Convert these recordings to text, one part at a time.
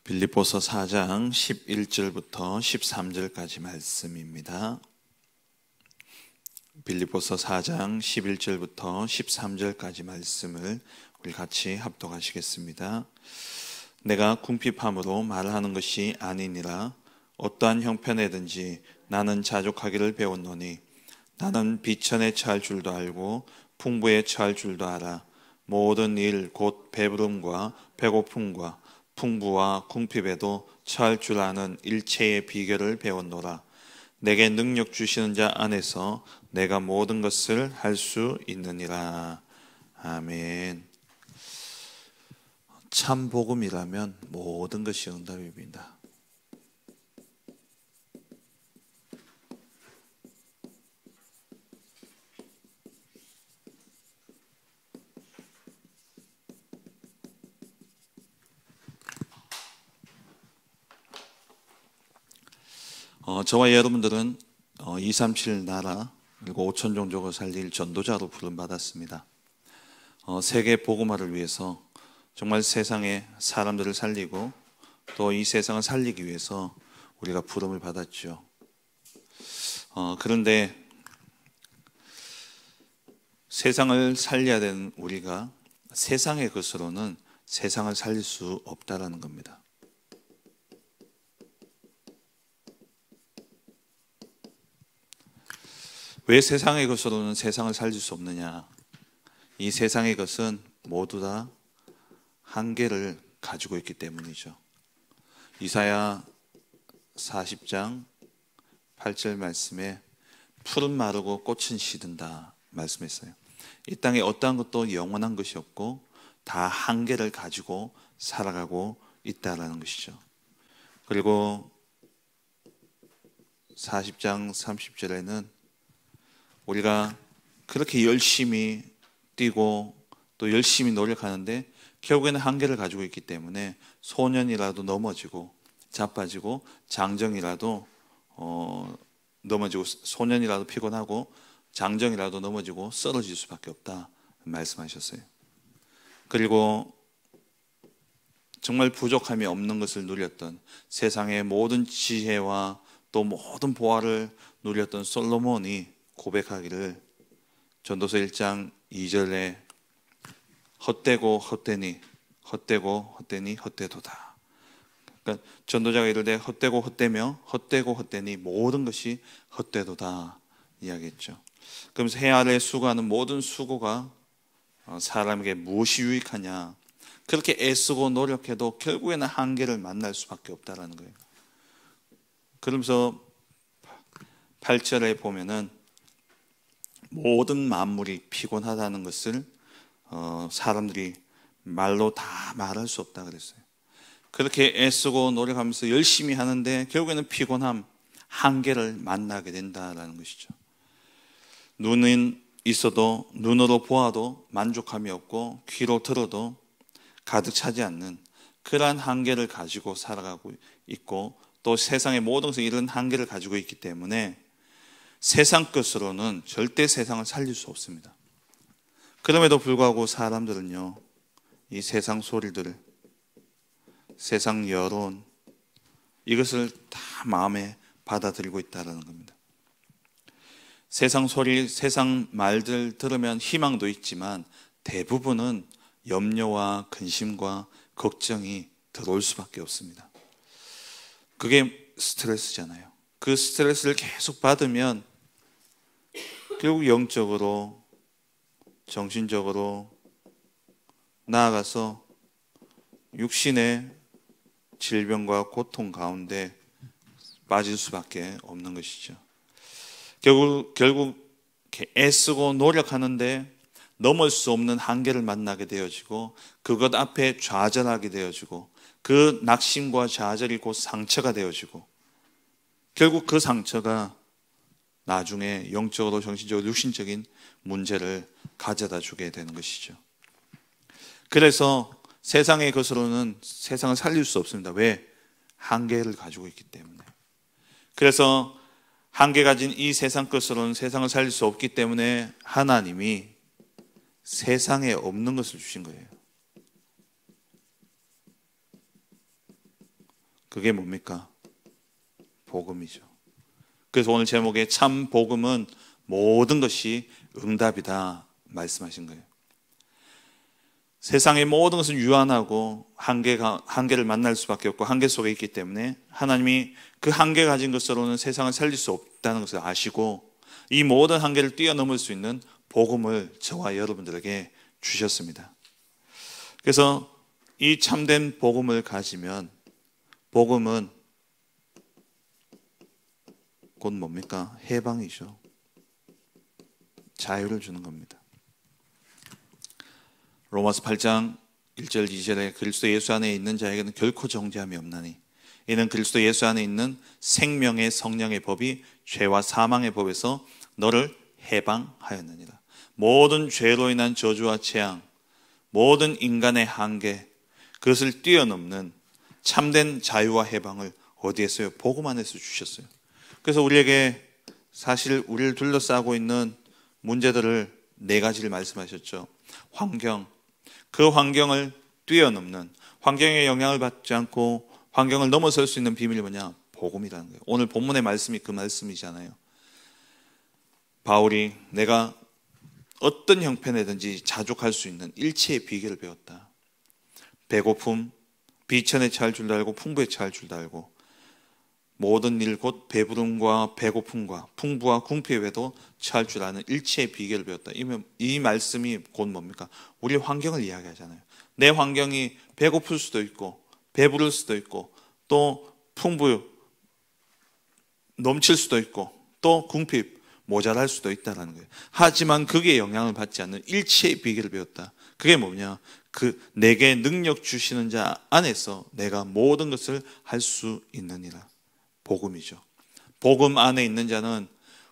빌립보서 4장 11절부터 13절까지 말씀입니다. 빌립보서 4장 11절부터 13절까지 말씀을 우리 같이 합독하시겠습니다. 내가 궁핍함으로 말하는 것이 아니니라. 어떠한 형편에든지 나는 자족하기를 배웠노니 나는 비천에 처할 줄도 알고 풍부에 처할 줄도 알아. 모든 일 곧 배부름과 배고픔과 풍부와 궁핍에도 처할 줄 아는 일체의 비결을 배웠노라. 내게 능력 주시는 자 안에서 내가 모든 것을 할 수 있느니라. 아멘. 참 복음이라면 모든 것이 응답입니다. 저와 여러분들은 237 나라 그리고 5천 종족을 살릴 전도자로 부름받았습니다. 세계 복음화를 위해서 정말 세상의 사람들을 살리고 또 이 세상을 살리기 위해서 우리가 부름을 받았죠. 그런데 세상을 살려야 되는 우리가 세상의 것으로는 세상을 살릴 수 없다라는 겁니다. 왜 세상의 것으로는 세상을 살릴 수 없느냐? 이 세상의 것은 모두 다 한계를 가지고 있기 때문이죠. 이사야 40장 8절 말씀에 풀은 마르고 꽃은 시든다 말씀했어요. 이 땅에 어떠한 것도 영원한 것이 없고 다 한계를 가지고 살아가고 있다라는 것이죠. 그리고 40장 30절에는 우리가 그렇게 열심히 뛰고 또 열심히 노력하는데 결국에는 한계를 가지고 있기 때문에 소년이라도 넘어지고 자빠지고 장정이라도 넘어지고 소년이라도 피곤하고 장정이라도 넘어지고 쓰러질 수밖에 없다 말씀하셨어요. 그리고 정말 부족함이 없는 것을 누렸던 세상의 모든 지혜와 또 모든 보화를 누렸던 솔로몬이 고백하기를 전도서 1장 2절에 헛되고 헛되니 헛되고 헛되니 헛되도다. 그러니까 전도자가 이르되 헛되고 헛되며 헛되고 헛되니 모든 것이 헛되도다 이야기했죠. 그러면서 해 아래 수고하는 모든 수고가 사람에게 무엇이 유익하냐? 그렇게 애쓰고 노력해도 결국에는 한계를 만날 수밖에 없다라는 거예요. 그러면서 8절에 보면은 모든 만물이 피곤하다는 것을 사람들이 말로 다 말할 수 없다 그랬어요. 그렇게 애쓰고 노력하면서 열심히 하는데 결국에는 피곤함, 한계를 만나게 된다라는 것이죠. 눈은 있어도 눈으로 보아도 만족함이 없고 귀로 들어도 가득 차지 않는 그러한 한계를 가지고 살아가고 있고 또 세상의 모든 것에 이런 한계를 가지고 있기 때문에 세상 것으로는 절대 세상을 살릴 수 없습니다. 그럼에도 불구하고 사람들은요, 이 세상 소리들, 세상 여론, 이것을 다 마음에 받아들이고 있다는 겁니다. 세상 소리, 세상 말들 들으면 희망도 있지만 대부분은 염려와 근심과 걱정이 들어올 수밖에 없습니다. 그게 스트레스잖아요. 그 스트레스를 계속 받으면 결국 영적으로, 정신적으로 나아가서 육신의 질병과 고통 가운데 빠질 수밖에 없는 것이죠. 결국 애쓰고 노력하는데 넘을 수 없는 한계를 만나게 되어지고 그것 앞에 좌절하게 되어지고 그 낙심과 좌절이 곧 상처가 되어지고 결국 그 상처가 나중에 영적으로 정신적으로 육신적인 문제를 가져다 주게 되는 것이죠. 그래서 세상의 것으로는 세상을 살릴 수 없습니다. 왜? 한계를 가지고 있기 때문에. 그래서 한계 가진 이 세상 것으로는 세상을 살릴 수 없기 때문에 하나님이 세상에 없는 것을 주신 거예요. 그게 뭡니까? 복음이죠. 그래서 오늘 제목에 참 복음은 모든 것이 응답이다 말씀하신 거예요. 세상의 모든 것은 유한하고 한계를 만날 수밖에 없고 한계 속에 있기 때문에 하나님이 그 한계 가진 것으로는 세상을 살릴 수 없다는 것을 아시고 이 모든 한계를 뛰어넘을 수 있는 복음을 저와 여러분들에게 주셨습니다. 그래서 이 참된 복음을 가지면 복음은 곧 뭡니까? 해방이죠. 자유를 주는 겁니다. 로마서 8장 1절 2절에 그리스도 예수 안에 있는 자에게는 결코 정죄함이 없나니 이는 그리스도 예수 안에 있는 생명의 성령의 법이 죄와 사망의 법에서 너를 해방하였느니라. 모든 죄로 인한 저주와 재앙, 모든 인간의 한계, 그것을 뛰어넘는 참된 자유와 해방을 어디에서요? 복음 안에서 주셨어요. 그래서 우리에게 사실 우리를 둘러싸고 있는 문제들을 네 가지를 말씀하셨죠. 환경, 그 환경을 뛰어넘는, 환경에 영향을 받지 않고 환경을 넘어설 수 있는 비밀이 뭐냐? 복음이라는 거예요. 오늘 본문의 말씀이 그 말씀이잖아요. 바울이 내가 어떤 형편이든지 자족할 수 있는 일체의 비결을 배웠다. 배고픔, 비천에 처할 줄도 알고 풍부에 처할 줄도 알고 모든 일 곧 배부름과 배고픔과 풍부와 궁핍에 외에도 처할 줄 아는 일체의 비결을 배웠다. 이 말씀이 곧 뭡니까? 우리의 환경을 이야기하잖아요. 내 환경이 배고플 수도 있고 배부를 수도 있고 또 풍부 넘칠 수도 있고 또 궁핍 모자랄 수도 있다는 거예요. 하지만 그게 영향을 받지 않는 일체의 비결을 배웠다. 그게 뭐냐? 내게 능력 주시는 자 안에서 내가 모든 것을 할 수 있느니라. 복음이죠. 복음 안에 있는 자는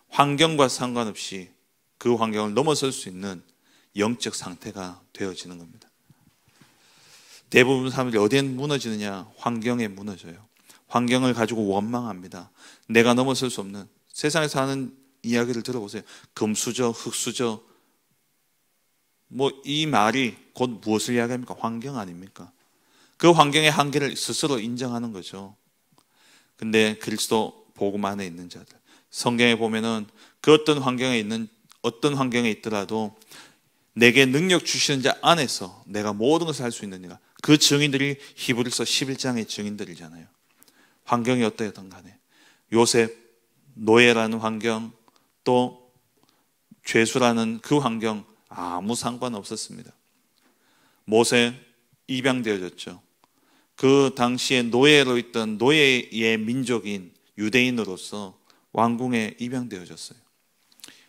환경과 상관없이 그 환경을 넘어설 수 있는 영적 상태가 되어지는 겁니다. 대부분 사람들이 어디에 무너지느냐? 환경에 무너져요. 환경을 가지고 원망합니다. 내가 넘어설 수 없는, 세상에서 하는 이야기를 들어보세요. 금수저, 흙수저, 이 말이 곧 무엇을 이야기합니까? 환경 아닙니까? 그 환경의 한계를 스스로 인정하는 거죠. 근데 그리스도 복음 안에 있는 자들, 성경에 보면은 그 어떤 환경에 있더라도 내게 능력 주시는 자 안에서 내가 모든 것을 할 수 있느니라. 그 증인들이 히브리서 11장의 증인들이잖아요. 환경이 어떠했던 간에 요셉, 노예라는 환경, 또 죄수라는 그 환경 아무 상관없었습니다. 모세 입양되어졌죠. 그 당시에 노예로 있던 노예의 민족인 유대인으로서 왕궁에 입양되어졌어요.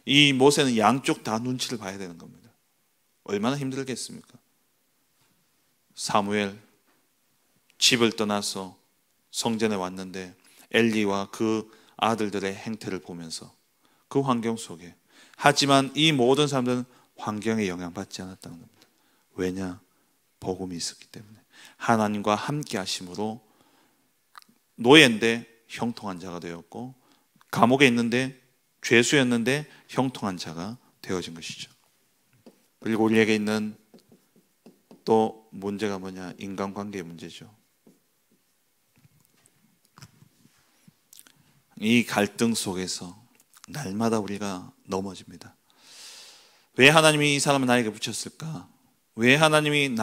이 모세는 양쪽 다 눈치를 봐야 되는 겁니다. 얼마나 힘들겠습니까? 사무엘 집을 떠나서 성전에 왔는데 엘리와 그 아들들의 행태를 보면서 그 환경 속에, 하지만 이 모든 사람들은 환경에 영향받지 않았다는 겁니다. 왜냐? 복음이 있었기 때문에. 하나님과 함께 하심으로 노예인데 형통한 자가 되었고, 감옥에 있는데 죄수였는데 형통한 자가 되어진 것이죠. 그리고 우리에게 있는 또 문제가 뭐냐? 인간관계의 문제죠. 이 갈등 속에서 날마다 우리가 넘어집니다. 왜 하나님이 이 사람을 나에게 붙였을까? 왜 하나님이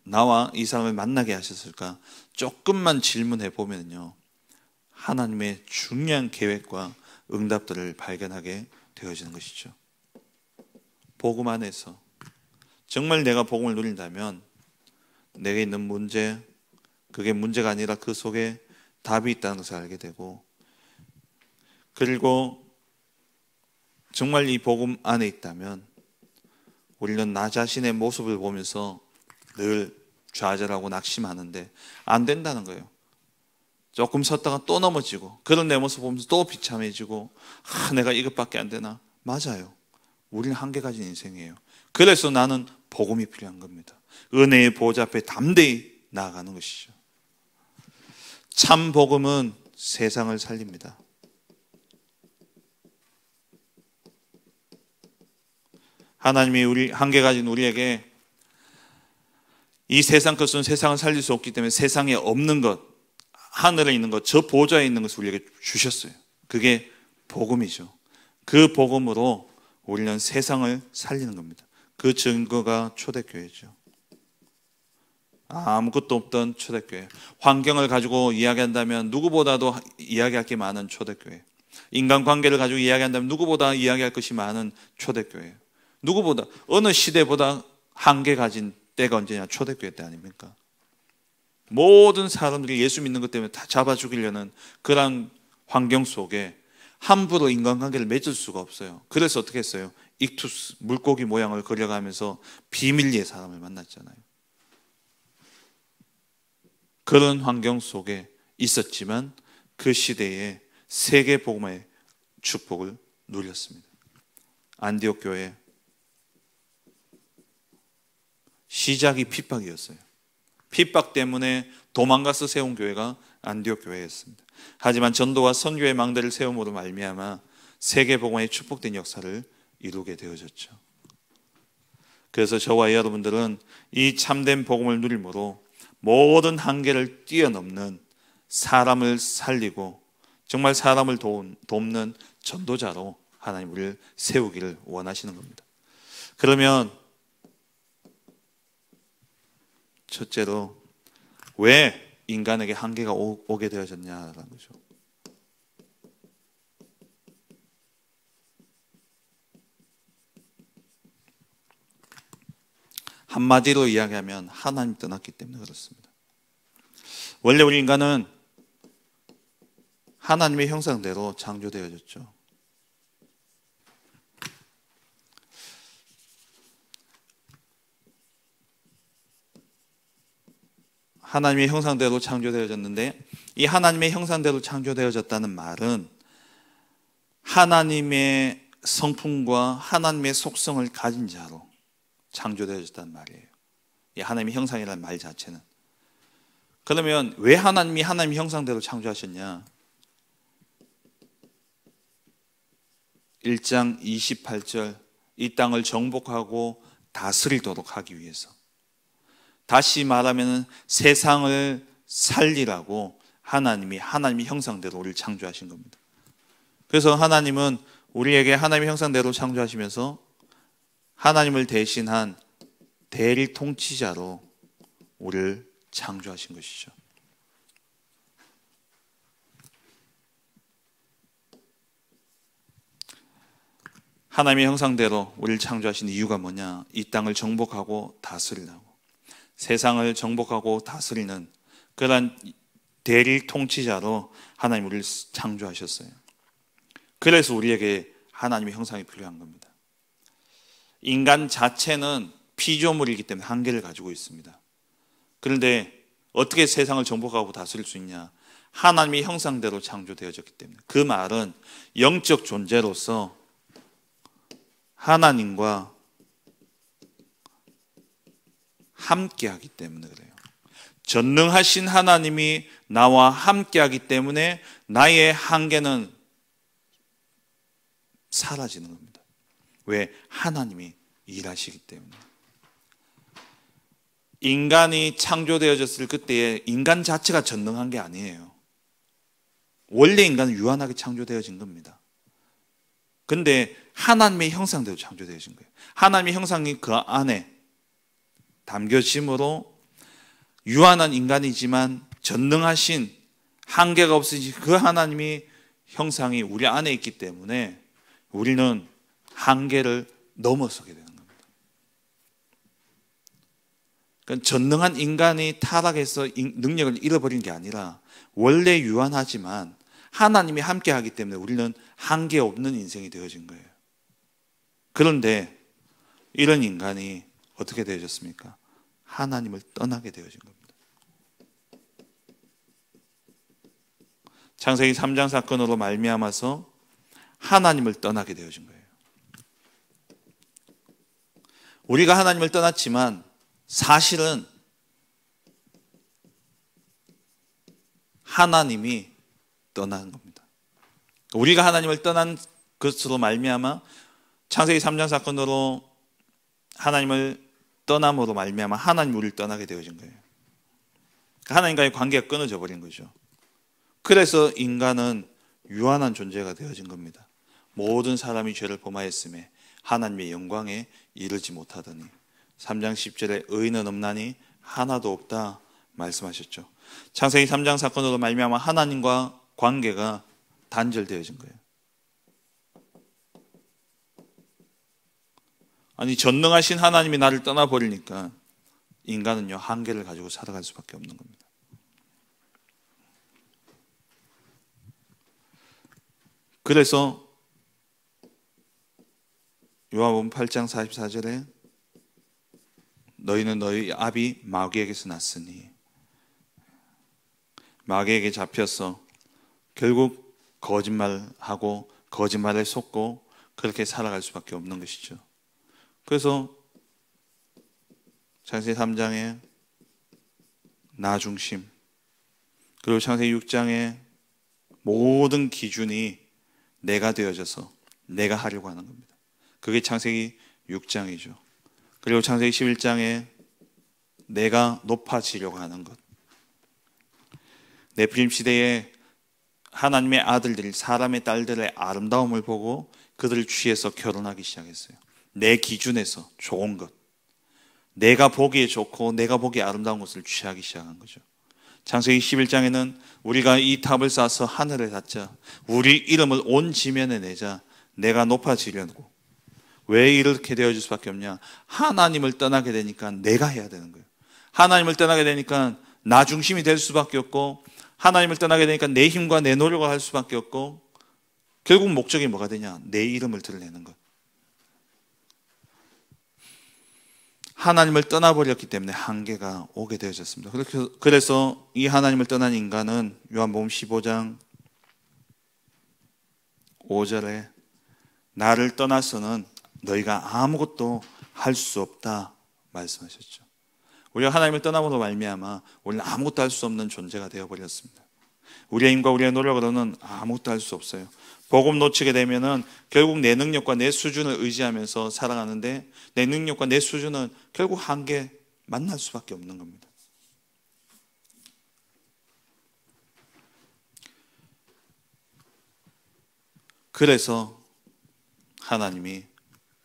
나와 이 사람을 만나게 하셨을까? 조금만 질문해 보면요, 하나님의 중요한 계획과 응답들을 발견하게 되어지는 것이죠. 복음 안에서 정말 내가 복음을 누린다면 내게 있는 문제, 그게 문제가 아니라 그 속에 답이 있다는 것을 알게 되고, 그리고 정말 이 복음 안에 있다면 우리는 나 자신의 모습을 보면서 늘 좌절하고 낙심하는데 안 된다는 거예요. 조금 섰다가 또 넘어지고, 그런 내 모습 보면서 또 비참해지고, 내가 이것밖에 안 되나? 맞아요. 우리는 한계 가진 인생이에요. 그래서 나는 복음이 필요한 겁니다. 은혜의 보좌 앞에 담대히 나아가는 것이죠. 참 복음은 세상을 살립니다. 하나님이 우리 한계 가진 우리에게 이 세상 것은 세상을 살릴 수 없기 때문에 세상에 없는 것, 하늘에 있는 것, 저 보좌에 있는 것을 우리에게 주셨어요. 그게 복음이죠. 그 복음으로 우리는 세상을 살리는 겁니다. 그 증거가 초대교회죠. 아무것도 없던 초대교회. 환경을 가지고 이야기한다면 누구보다도 이야기할 게 많은 초대교회. 인간관계를 가지고 이야기한다면 누구보다 이야기할 것이 많은 초대교회. 누구보다, 어느 시대보다 한계 가진 때가 언제냐? 초대교회 때 아닙니까? 모든 사람들이 예수 믿는 것 때문에 다 잡아 죽이려는 그런 환경 속에 함부로 인간관계를 맺을 수가 없어요. 그래서 어떻게 했어요? 익투스, 물고기 모양을 그려가면서 비밀리에 사람을 만났잖아요. 그런 환경 속에 있었지만 그 시대에 세계 복음의 축복을 누렸습니다. 안디옥 교회 시작이 핍박이었어요. 핍박 때문에 도망가서 세운 교회가 안디옥 교회였습니다. 하지만 전도와 선교의 망대를 세움으로 말미암아 세계 복음의 축복된 역사를 이루게 되어졌죠. 그래서 저와 여러분들은 이 참된 복음을 누림으로 모든 한계를 뛰어넘는 사람을 살리고 정말 사람을 돕는 전도자로 하나님 우리를 세우기를 원하시는 겁니다. 그러면 첫째로 왜 인간에게 한계가 오게 되어졌냐라는 거죠. 한마디로 이야기하면 하나님 떠났기 때문에 그렇습니다. 원래 우리 인간은 하나님의 형상대로 창조되어졌죠. 하나님의 형상대로 창조되어졌는데 이 하나님의 형상대로 창조되어졌다는 말은 하나님의 성품과 하나님의 속성을 가진 자로 창조되어졌다는 말이에요. 이 하나님의 형상이라는 말 자체는. 그러면 왜 하나님이 하나님의 형상대로 창조하셨냐? 1장 28절 이 땅을 정복하고 다스리도록 하기 위해서, 다시 말하면 세상을 살리라고 하나님이 하나님의 형상대로 우리를 창조하신 겁니다. 그래서 하나님은 우리에게 하나님의 형상대로 창조하시면서 하나님을 대신한 대리 통치자로 우리를 창조하신 것이죠. 하나님의 형상대로 우리를 창조하신 이유가 뭐냐? 이 땅을 정복하고 다스리라고, 세상을 정복하고 다스리는 그런 대리 통치자로 하나님 우리를 창조하셨어요. 그래서 우리에게 하나님의 형상이 필요한 겁니다. 인간 자체는 피조물이기 때문에 한계를 가지고 있습니다. 그런데 어떻게 세상을 정복하고 다스릴 수 있냐? 하나님의 형상대로 창조되어졌기 때문에. 그 말은 영적 존재로서 하나님과 함께하기 때문에 그래요. 전능하신 하나님이 나와 함께하기 때문에 나의 한계는 사라지는 겁니다. 왜? 하나님이 일하시기 때문에. 인간이 창조되어졌을 그때에 인간 자체가 전능한 게 아니에요. 원래 인간은 유한하게 창조되어진 겁니다. 근데 하나님의 형상대로 창조되어진 거예요. 하나님의 형상이 그 안에 담겨짐으로 유한한 인간이지만 전능하신 한계가 없으신 그 하나님의 형상이 우리 안에 있기 때문에 우리는 한계를 넘어서게 되는 겁니다. 그러니까 전능한 인간이 타락해서 능력을 잃어버린 게 아니라 원래 유한하지만 하나님이 함께하기 때문에 우리는 한계 없는 인생이 되어진 거예요. 그런데 이런 인간이 어떻게 되어졌습니까? 하나님을 떠나게 되어진 겁니다. 창세기 3장 사건으로 말미암아서 하나님을 떠나게 되어진 거예요. 우리가 하나님을 떠났지만 사실은 하나님이 떠난 겁니다. 우리가 하나님을 떠난 것으로 말미암아 창세기 3장 사건으로 하나님을 떠남으로 말미암아 하나님 우리를 떠나게 되어진 거예요. 하나님과의 관계가 끊어져 버린 거죠. 그래서 인간은 유한한 존재가 되어진 겁니다. 모든 사람이 죄를 범하였음에 하나님의 영광에 이르지 못하더니 3장 10절에 의인은 없나니 하나도 없다 말씀하셨죠. 창세기 3장 사건으로 말미암아 하나님과 관계가 단절되어진 거예요. 아니, 전능하신 하나님이 나를 떠나버리니까 인간은요, 한계를 가지고 살아갈 수밖에 없는 겁니다. 그래서 요한복음 8장 44절에 너희는 너희 아비 마귀에게서 났으니, 마귀에게 잡혀서 결국 거짓말하고 거짓말에 속고 그렇게 살아갈 수밖에 없는 것이죠. 그래서 창세기 3장에 나 중심, 그리고 창세기 6장에 모든 기준이 내가 되어져서 내가 하려고 하는 겁니다. 그게 창세기 6장이죠. 그리고 창세기 11장에 내가 높아지려고 하는 것. 네피림 시대에 하나님의 아들들이 사람의 딸들의 아름다움을 보고 그들을 취해서 결혼하기 시작했어요. 내 기준에서 좋은 것, 내가 보기에 좋고 내가 보기에 아름다운 것을 취하기 시작한 거죠. 창세기 11장에는 우리가 이 탑을 쌓아서 하늘에 닿자, 우리 이름을 온 지면에 내자, 내가 높아지려고. 왜 이렇게 되어질 수밖에 없냐? 하나님을 떠나게 되니까 내가 해야 되는 거예요. 하나님을 떠나게 되니까 나 중심이 될 수밖에 없고, 하나님을 떠나게 되니까 내 힘과 내 노력을 할 수밖에 없고, 결국 목적이 뭐가 되냐? 내 이름을 드러내는 것. 하나님을 떠나버렸기 때문에 한계가 오게 되어졌습니다. 그래서 이 하나님을 떠난 인간은 요한복음 15장 5절에 나를 떠나서는 너희가 아무것도 할 수 없다 말씀하셨죠. 우리가 하나님을 떠남으로 말미암아 우리는 아무것도 할 수 없는 존재가 되어버렸습니다. 우리의 힘과 우리의 노력으로는 아무것도 할 수 없어요. 복음 놓치게 되면은 결국 내 능력과 내 수준을 의지하면서 살아가는데, 내 능력과 내 수준은 결국 한계 만날 수밖에 없는 겁니다. 그래서 하나님이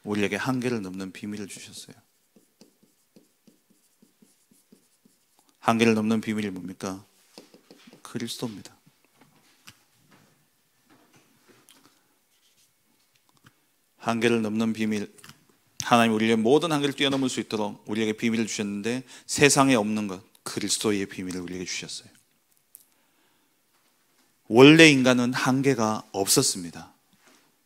우리에게 한계를 넘는 비밀을 주셨어요. 한계를 넘는 비밀이 뭡니까? 그리스도입니다. 한계를 넘는 비밀, 하나님 우리의 모든 한계를 뛰어넘을 수 있도록 우리에게 비밀을 주셨는데, 세상에 없는 것, 그리스도의 비밀을 우리에게 주셨어요. 원래 인간은 한계가 없었습니다.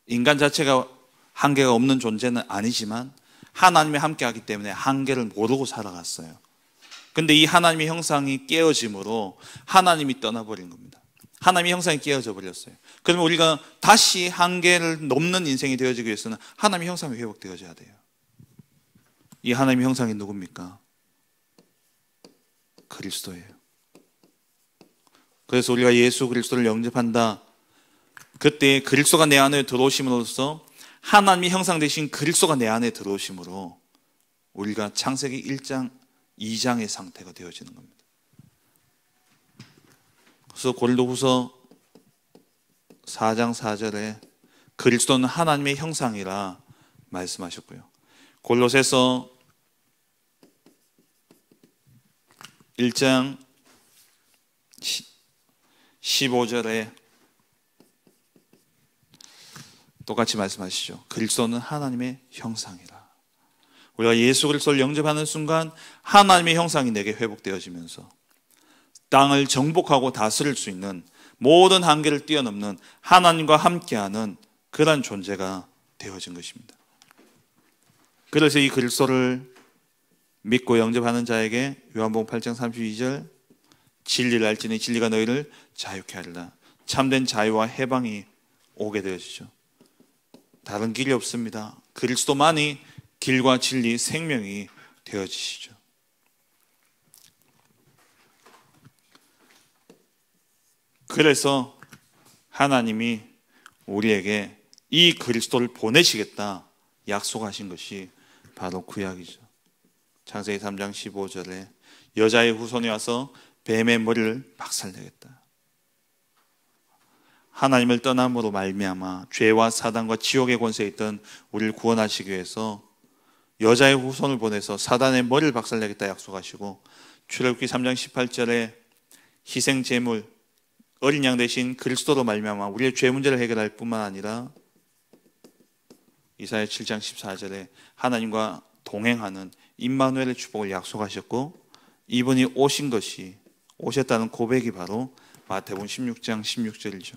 인간 자체가 한계가 없는 존재는 아니지만 하나님이 함께하기 때문에 한계를 모르고 살아갔어요. 근데 이 하나님의 형상이 깨어짐으로 하나님이 떠나버린 겁니다. 하나님의 형상이 깨어져 버렸어요. 그러면 우리가 다시 한계를 넘는 인생이 되어지기 위해서는 하나님의 형상이 회복되어져야 돼요. 이 하나님의 형상이 누굽니까? 그리스도예요. 그래서 우리가 예수 그리스도를 영접한다. 그때 그리스도가 내 안에 들어오심으로써, 하나님의 형상 되신 그리스도가 내 안에 들어오심으로 우리가 창세기 1장 2장의 상태가 되어지는 겁니다. 그래서 고린도후서 4장 4절에 그리스도는 하나님의 형상이라 말씀하셨고요. 골로새서 1장 15절에 똑같이 말씀하시죠. 그리스도는 하나님의 형상이라. 우리가 예수 그리스도를 영접하는 순간 하나님의 형상이 내게 회복되어지면서 땅을 정복하고 다스릴 수 있는, 모든 한계를 뛰어넘는 하나님과 함께하는 그런 존재가 되어진 것입니다. 그래서 이 그리스도를 믿고 영접하는 자에게 요한복음 8장 32절 진리를 알지니 진리가 너희를 자유케 하리라. 참된 자유와 해방이 오게 되어지죠. 다른 길이 없습니다. 그리스도만이 길과 진리, 생명이 되어지시죠. 그래서 하나님이 우리에게 이 그리스도를 보내시겠다 약속하신 것이 바로 구약이죠. 창세기 3장 15절에 여자의 후손이 와서 뱀의 머리를 박살내겠다. 하나님을 떠남으로 말미암아 죄와 사단과 지옥의 권세에 있던 우리를 구원하시기 위해서 여자의 후손을 보내서 사단의 머리를 박살내겠다 약속하시고, 출애굽기 3장 18절에 희생 제물 어린 양 대신 그리스도로 말미암아 우리의 죄 문제를 해결할 뿐만 아니라 이사야 7장 14절에 하나님과 동행하는 임마누엘의 축복을 약속하셨고, 이분이 오셨다는 고백이 바로 마태복음 16장 16절이죠.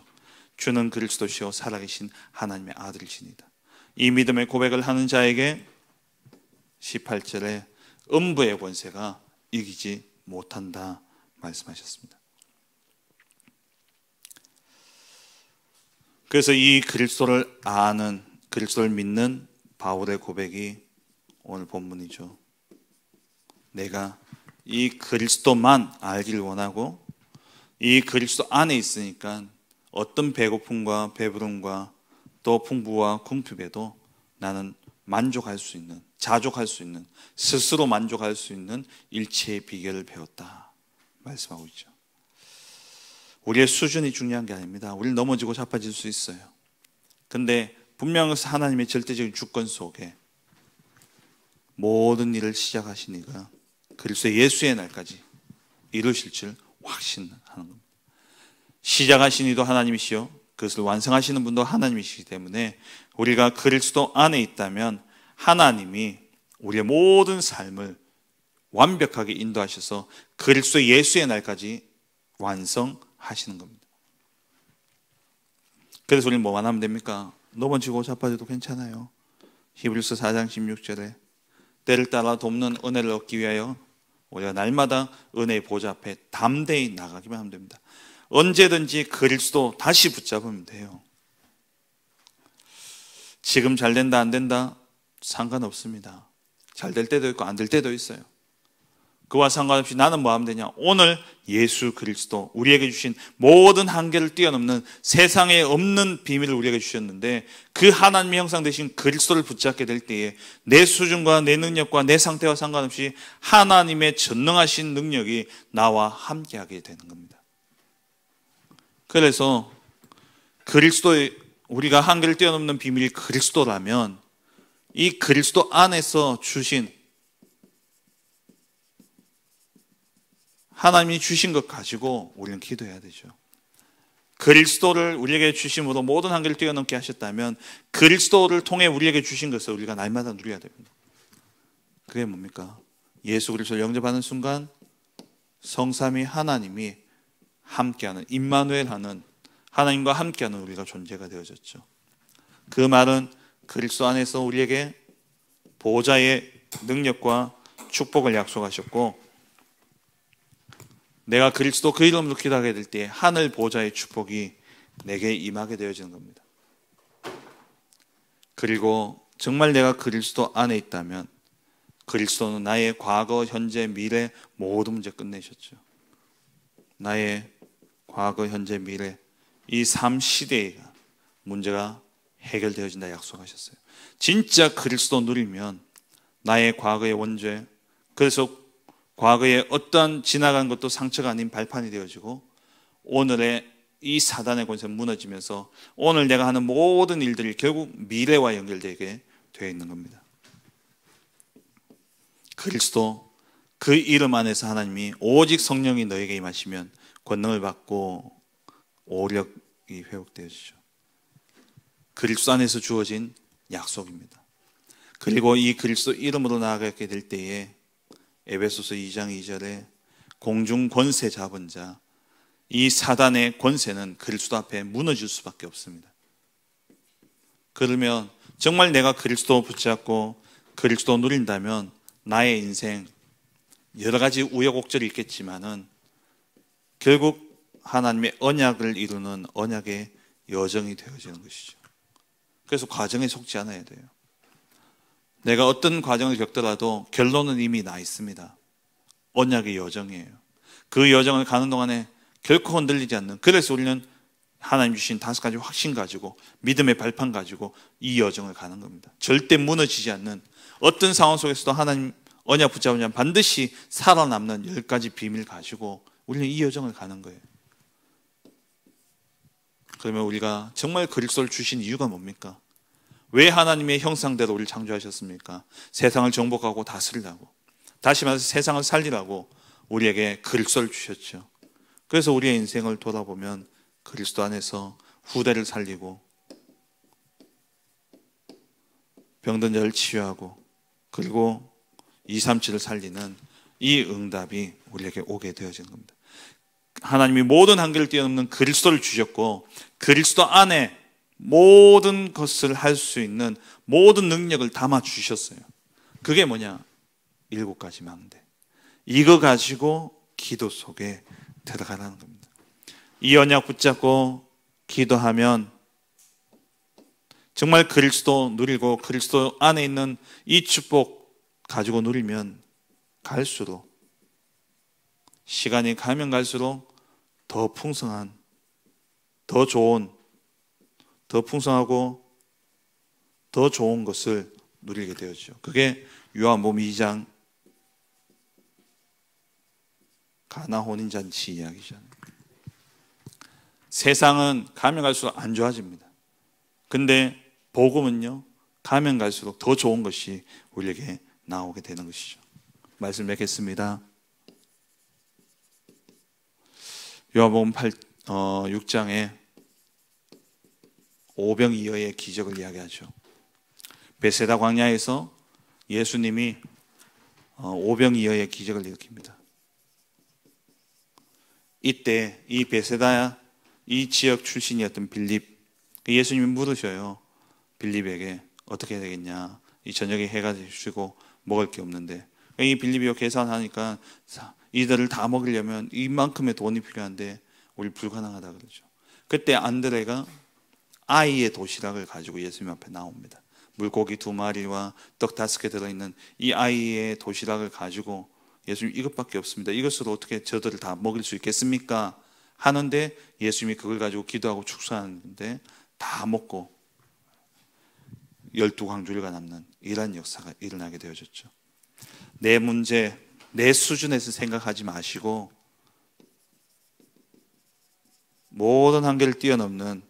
주는 그리스도시요 살아계신 하나님의 아들이시니다. 이 믿음의 고백을 하는 자에게 18절에 음부의 권세가 이기지 못한다 말씀하셨습니다. 그래서 이 그리스도를 아는, 그리스도를 믿는 바울의 고백이 오늘 본문이죠. 내가 이 그리스도만 알기를 원하고 이 그리스도 안에 있으니까 어떤 배고픔과 배부름과 또 풍부와 궁핍에도 나는 만족할 수 있는, 자족할 수 있는, 스스로 만족할 수 있는 일체의 비결을 배웠다 말씀하고 있죠. 우리의 수준이 중요한 게 아닙니다. 우리는 넘어지고 자빠질 수 있어요. 근데 분명 하나님의 절대적인 주권 속에 모든 일을 시작하신 이가 그리스도 예수의 날까지 이루실 줄 확신하는 겁니다. 시작하신 이도 하나님이시요 그것을 완성하시는 분도 하나님이시기 때문에 우리가 그리스도 안에 있다면 하나님이 우리의 모든 삶을 완벽하게 인도하셔서 그리스도 예수의 날까지 완성하시는 겁니다. 그래서 우리는 뭐만 하면 됩니까? 넘어지고 자빠져도 괜찮아요. 히브리서 4장 16절에 때를 따라 돕는 은혜를 얻기 위하여 우리가 날마다 은혜의 보좌 앞에 담대히 나가기만 하면 됩니다. 언제든지 그리스도 다시 붙잡으면 돼요. 지금 잘 된다 안 된다 상관없습니다. 잘 될 때도 있고 안 될 때도 있어요. 그와 상관없이 나는 뭐 하면 되냐? 오늘 예수 그리스도 우리에게 주신 모든 한계를 뛰어넘는 세상에 없는 비밀을 우리에게 주셨는데, 그 하나님의 형상 되신 그리스도를 붙잡게 될 때에 내 수준과 내 능력과 내 상태와 상관없이 하나님의 전능하신 능력이 나와 함께하게 되는 겁니다. 그래서 그리스도의, 우리가 한계를 뛰어넘는 비밀이 그리스도라면 이 그리스도 안에서 주신, 하나님이 주신 것 가지고 우리는 기도해야 되죠. 그리스도를 우리에게 주심으로 모든 한계를 뛰어넘게 하셨다면 그리스도를 통해 우리에게 주신 것을 우리가 날마다 누려야 됩니다. 그게 뭡니까? 예수 그리스도를 영접하는 순간 성삼위 하나님이 함께하는, 임마누엘 하는, 하나님과 함께하는 우리가 존재가 되어졌죠. 그 말은 그리스도 안에서 우리에게 보호자의 능력과 축복을 약속하셨고, 내가 그리스도 그 이름으로 기도하게 될 때 하늘 보호자의 축복이 내게 임하게 되어지는 겁니다. 그리고 정말 내가 그리스도 안에 있다면 그리스도는 나의 과거, 현재, 미래 모든 문제 끝내셨죠. 나의 과거, 현재, 미래 이 삶 시대의 문제가 해결되어진다 약속하셨어요. 진짜 그리스도 누리면 나의 과거의 원죄, 그래서 과거에 어떤 지나간 것도 상처가 아닌 발판이 되어지고 오늘의 이 사단의 권세는 무너지면서 오늘 내가 하는 모든 일들이 결국 미래와 연결되게 되어 있는 겁니다. 그리스도 그 이름 안에서 하나님이 오직 성령이 너에게 임하시면 권능을 받고 오력이 회복되어지죠. 그리스도 안에서 주어진 약속입니다. 그리고 이 그리스도 이름으로 나아가게 될 때에 에베소서 2장 2절에 공중 권세 잡은 자, 이 사단의 권세는 그리스도 앞에 무너질 수밖에 없습니다. 그러면 정말 내가 그리스도 붙잡고 그리스도 누린다면 나의 인생 여러 가지 우여곡절이 있겠지만은 결국 하나님의 언약을 이루는 언약의 여정이 되어지는 것이죠. 그래서 과정에 속지 않아야 돼요. 내가 어떤 과정을 겪더라도 결론은 이미 나 있습니다. 언약의 여정이에요. 그 여정을 가는 동안에 결코 흔들리지 않는, 그래서 우리는 하나님 주신 5가지 확신 가지고 믿음의 발판 가지고 이 여정을 가는 겁니다. 절대 무너지지 않는, 어떤 상황 속에서도 하나님 언약 붙잡으면 반드시 살아남는 10가지 비밀 가지고 우리는 이 여정을 가는 거예요. 그러면 우리가 정말 그리스도를 주신 이유가 뭡니까? 왜 하나님의 형상대로 우리를 창조하셨습니까? 세상을 정복하고 다스리라고, 다시 말해서 세상을 살리라고 우리에게 그리스도를 주셨죠. 그래서 우리의 인생을 돌아보면 그리스도 안에서 후대를 살리고 병든 자를 치유하고 그리고 237을 살리는 이 응답이 우리에게 오게 되어지는 겁니다. 하나님이 모든 한계를 뛰어넘는 그리스도를 주셨고 그리스도 안에 모든 것을 할 수 있는 모든 능력을 담아 주셨어요. 그게 뭐냐? 7가지 망대. 이거 가지고 기도 속에 들어가라는 겁니다. 이 언약 붙잡고 기도하면 정말 그리스도 누리고 그리스도 안에 있는 이 축복 가지고 누리면 갈수록, 시간이 가면 갈수록 더 풍성한, 더 좋은, 더 풍성하고 더 좋은 것을 누리게 되었죠. 그게 요한복음 2장 가나 혼인잔치 이야기잖아요. 세상은 가면 갈수록 안 좋아집니다. 근데 복음은요, 가면 갈수록 더 좋은 것이 우리에게 나오게 되는 것이죠. 말씀 맺겠습니다. 요한복음 6장에 오병이어의 기적을 이야기하죠. 베세다 광야에서 예수님이 오병이어의 기적을 일으킵니다. 이때 이 베세다 이 지역 출신이었던 빌립, 예수님이 물으셔요. 빌립에게 어떻게 해야 되겠냐, 이 저녁에 해가 지고 먹을 게 없는데, 이 빌립이 계산하니까 이들을 다 먹이려면 이만큼의 돈이 필요한데 우리 불가능하다 그러죠. 그때 안드레가 아이의 도시락을 가지고 예수님 앞에 나옵니다. 물고기 2마리와 떡 5개 들어있는 이 아이의 도시락을 가지고 예수님, 이것밖에 없습니다. 이것으로 어떻게 저들을 다 먹일 수 있겠습니까? 하는데 예수님이 그걸 가지고 기도하고 축사하는데 다 먹고 12광주리가 남는 이러한 역사가 일어나게 되어졌죠. 내 문제, 내 수준에서 생각하지 마시고 모든 한계를 뛰어넘는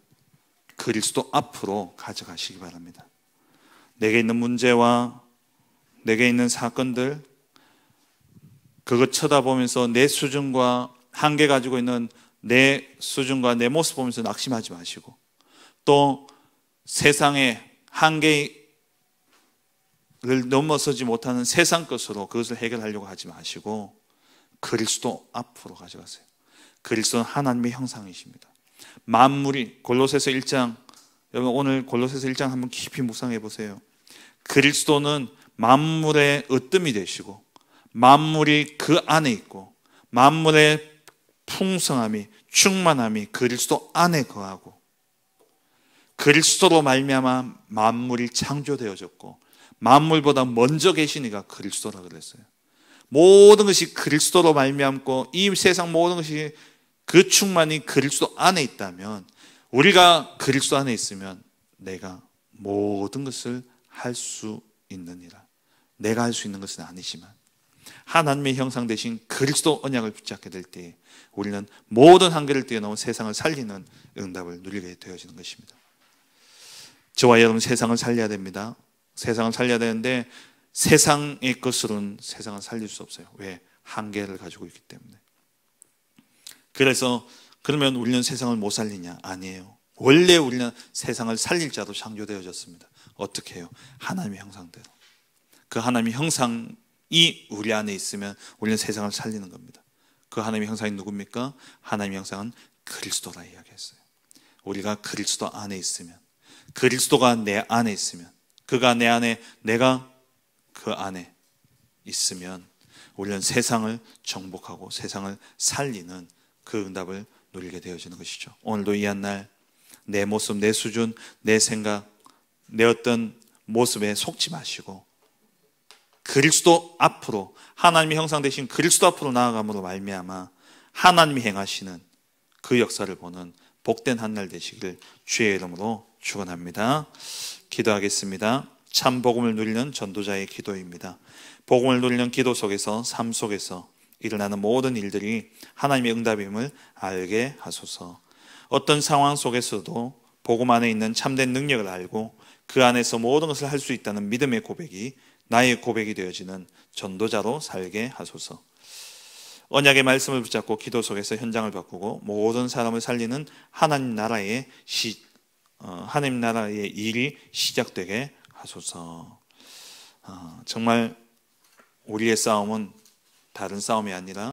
그리스도 앞으로 가져가시기 바랍니다. 내게 있는 문제와 내게 있는 사건들, 그것 쳐다보면서 내 수준과 한계 가지고 있는 내 수준과 내 모습 보면서 낙심하지 마시고, 또 세상의 한계를 넘어서지 못하는 세상 것으로 그것을 해결하려고 하지 마시고 그리스도 앞으로 가져가세요. 그리스도는 하나님의 형상이십니다. 만물이, 골로새서 1장, 여러분 오늘 골로새서 1장 한번 깊이 묵상해 보세요. 그리스도는 만물의 으뜸이 되시고 만물이 그 안에 있고 만물의 풍성함이, 충만함이 그리스도 안에 거하고 그리스도로 말미암아 만물이 창조되어졌고 만물보다 먼저 계신 이가 그리스도라 그랬어요. 모든 것이 그리스도로 말미암고 이 세상 모든 것이 그 충만이 그리스도 안에 있다면, 우리가 그리스도 안에 있으면 내가 모든 것을 할 수 있느니라. 내가 할 수 있는 것은 아니지만 하나님의 형상 되신 그리스도 언약을 붙잡게 될 때 우리는 모든 한계를 뛰어넘은 세상을 살리는 응답을 누리게 되어지는 것입니다. 저와 여러분, 세상을 살려야 됩니다. 세상을 살려야 되는데 세상의 것으로는 세상을 살릴 수 없어요. 왜? 한계를 가지고 있기 때문에. 그래서 그러면 우리는 세상을 못 살리냐? 아니에요. 원래 우리는 세상을 살릴 자로 창조되어졌습니다. 어떻게 해요? 하나님의 형상대로. 그 하나님의 형상이 우리 안에 있으면 우리는 세상을 살리는 겁니다. 그 하나님의 형상이 누굽니까? 하나님의 형상은 그리스도라 이야기했어요. 우리가 그리스도 안에 있으면, 그리스도가 내 안에 있으면, 그가 내 안에, 내가 그 안에 있으면 우리는 세상을 정복하고 세상을 살리는 그 응답을 누리게 되어지는 것이죠. 오늘도 이 한 날 내 모습, 내 수준, 내 생각, 내 어떤 모습에 속지 마시고 그리스도 앞으로, 하나님의 형상 되신 그리스도 앞으로 나아감으로 말미암아 하나님이 행하시는 그 역사를 보는 복된 한 날 되시기를 주의 이름으로 축원합니다. 기도하겠습니다. 참 복음을 누리는 전도자의 기도입니다. 복음을 누리는 기도 속에서, 삶 속에서 일어나는 모든 일들이 하나님의 응답임을 알게 하소서. 어떤 상황 속에서도 복음 안에 있는 참된 능력을 알고 그 안에서 모든 것을 할 수 있다는 믿음의 고백이 나의 고백이 되어지는 전도자로 살게 하소서. 언약의 말씀을 붙잡고 기도 속에서 현장을 바꾸고 모든 사람을 살리는 하나님 나라의 일이 시작되게 하소서. 정말 우리의 싸움은 다른 싸움이 아니라